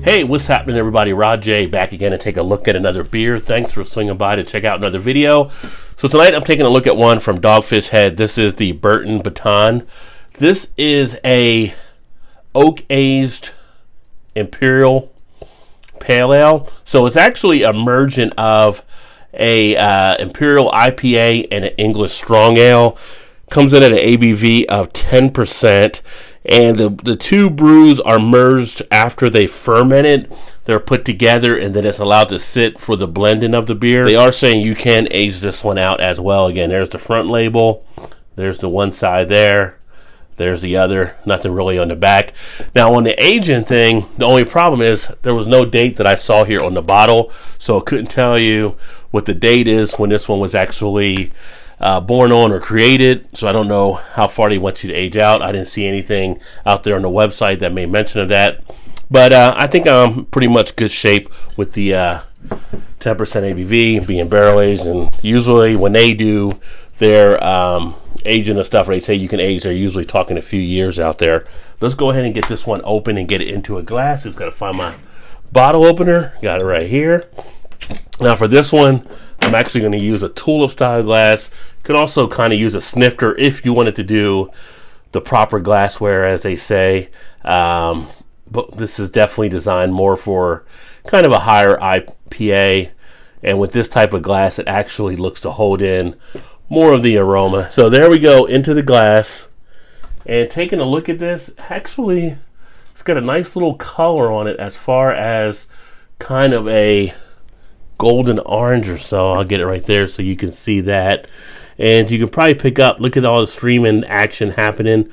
Hey, what's happening, everybody? Rod J back again to take a look at another beer. Thanks for swinging by to check out another video. So tonight I'm taking a look at one from Dogfish Head. This is the Burton Baton. This is a oak-aged imperial pale ale. So it's actually a merging of a imperial IPA and an English strong ale. Comes in at an ABV of 10%. And the two brews are merged after they fermented. They're put together and then it's allowed to sit for the blending of the beer. They are saying you can age this one out as well. Again, there's the front label. There's the one side there. There's the other. Nothing really on the back. Now on the aging thing, the only problem is there was no date that I saw here on the bottle. So I couldn't tell you what the date is when this one was actually born on or created, so I don't know how far they want you to age out. I didn't see anything out there on the website that made mention of that, but I think I'm pretty much good shape with the 10% ABV being barrel aged. And usually when they do their aging and stuff, they say you can age, they're usually talking a few years out there. Let's go ahead and get this one open and get it into a glass. Just got to find my bottle opener. Got it right here. Now for this one, I'm actually going to use a tulip style glass. You could also kind of use a snifter if you wanted to do the proper glassware, as they say. But this is definitely designed more for kind of a higher IPA. And with this type of glass, it actually looks to hold in more of the aroma. So there we go, into the glass. And taking a look at this, actually, it's got a nice little color on it as far as kind of a golden orange or so. I'll get it right there so you can see that. And you can probably pick up, look at all the streaming action happening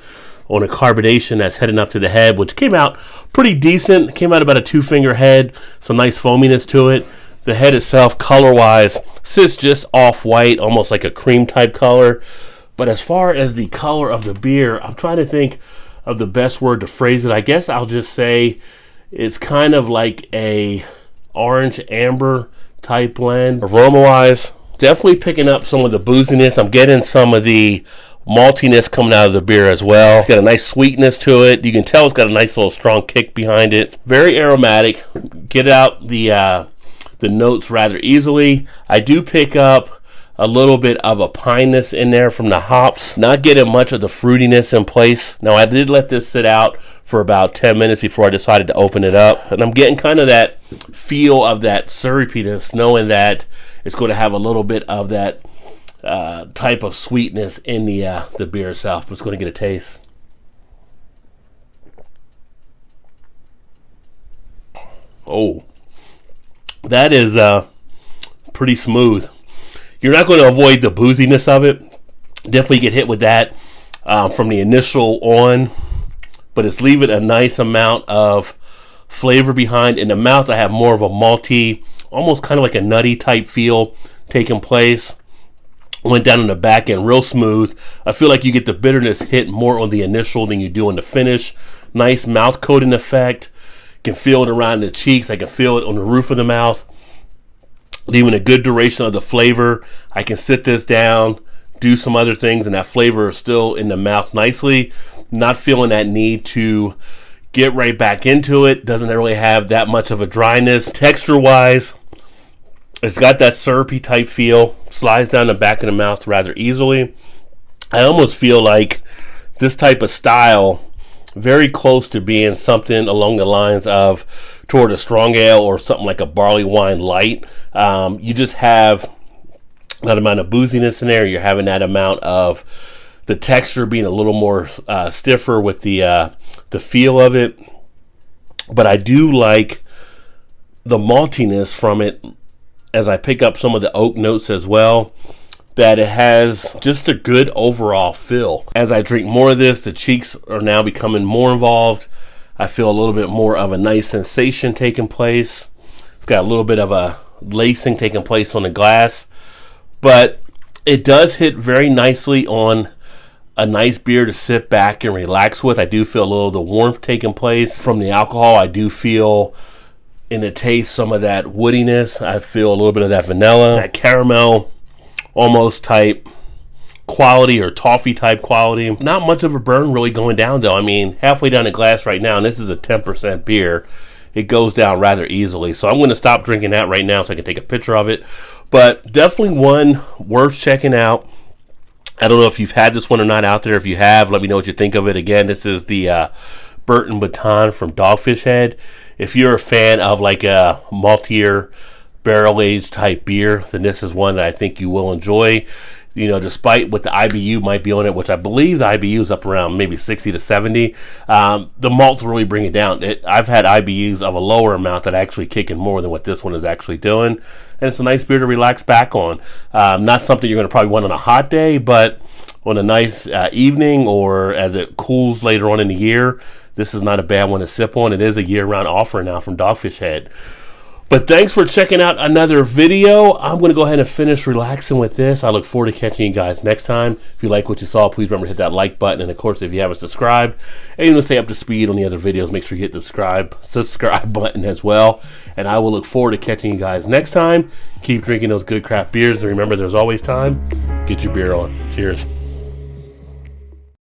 on a carbonation that's heading up to the head, which came out pretty decent. Came out about a 2-finger head. Some nice foaminess to it. The head itself, color-wise, sits just off-white, almost like a cream type color. But as far as the color of the beer, I'm trying to think of the best word to phrase it. I guess I'll just say it's kind of like a orange amber type blend. Aroma wise, definitely picking up some of the booziness. I'm getting some of the maltiness coming out of the beer as well. It's got a nice sweetness to it. You can tell it's got a nice little strong kick behind it. Very aromatic. Get out the notes rather easily. I do pick up a little bit of a pineness in there from the hops. Not getting much of the fruitiness in place. Now I did let this sit out for about 10 minutes before I decided to open it up. And I'm getting kind of that feel of that syrupiness, knowing that it's going to have a little bit of that type of sweetness in the beer itself. But it's going to get a taste. Oh, that is pretty smooth. You're not going to avoid the booziness of it. Definitely get hit with that from the initial on, but it's leaving a nice amount of flavor behind. In the mouth, I have more of a malty, almost kind of like a nutty type feel taking place. Went down in the back end real smooth. I feel like you get the bitterness hit more on the initial than you do on the finish. Nice mouth coating effect. Can feel it around the cheeks. I can feel it on the roof of the mouth, leaving a good duration of the flavor. I can sit this down, do some other things, and that flavor is still in the mouth nicely. Not feeling that need to get right back into it. Doesn't really have that much of a dryness. Texture wise, it's got that syrupy type feel. Slides down the back of the mouth rather easily. I almost feel like this type of style very close to being something along the lines of toward a strong ale or something like a barley wine light. You just have that amount of booziness in there. You're having that amount of the texture being a little more stiffer with the feel of it. But I do like the maltiness from it as I pick up some of the oak notes as well. That it has just a good overall feel. As I drink more of this, the cheeks are now becoming more involved. I feel a little bit more of a nice sensation taking place. It's got a little bit of a lacing taking place on the glass, but it does hit very nicely on a nice beer to sit back and relax with. I do feel a little of the warmth taking place from the alcohol. I do feel in the taste some of that woodiness. I feel a little bit of that vanilla, that caramel almost type quality or toffee type quality. Not much of a burn really going down though. I mean, halfway down the glass right now, and this is a 10% beer, it goes down rather easily. So I'm going to stop drinking that right now so I can take a picture of it. But definitely one worth checking out. I don't know if you've had this one or not out there. If you have, let me know what you think of it. Again, this is the Burton Baton from Dogfish Head. If you're a fan of like a maltier barrel-aged type beer, then this is one that I think you will enjoy. You know, despite what the IBU might be on it, which I believe the IBU is up around maybe 60 to 70, the malts really bring it down. I've had IBUs of a lower amount that actually kick in more than what this one is actually doing. And it's a nice beer to relax back on. Not something you're going to probably want on a hot day, but on a nice evening or as it cools later on in the year, this is not a bad one to sip on. It is a year-round offer now from Dogfish Head. But thanks for checking out another video. I'm going to go ahead and finish relaxing with this. I look forward to catching you guys next time. If you like what you saw, please remember to hit that like button. And of course, if you haven't subscribed and you want to stay up to speed on the other videos, make sure you hit the subscribe button as well. And I will look forward to catching you guys next time. Keep drinking those good craft beers. And remember, there's always time. Get your beer on. Cheers.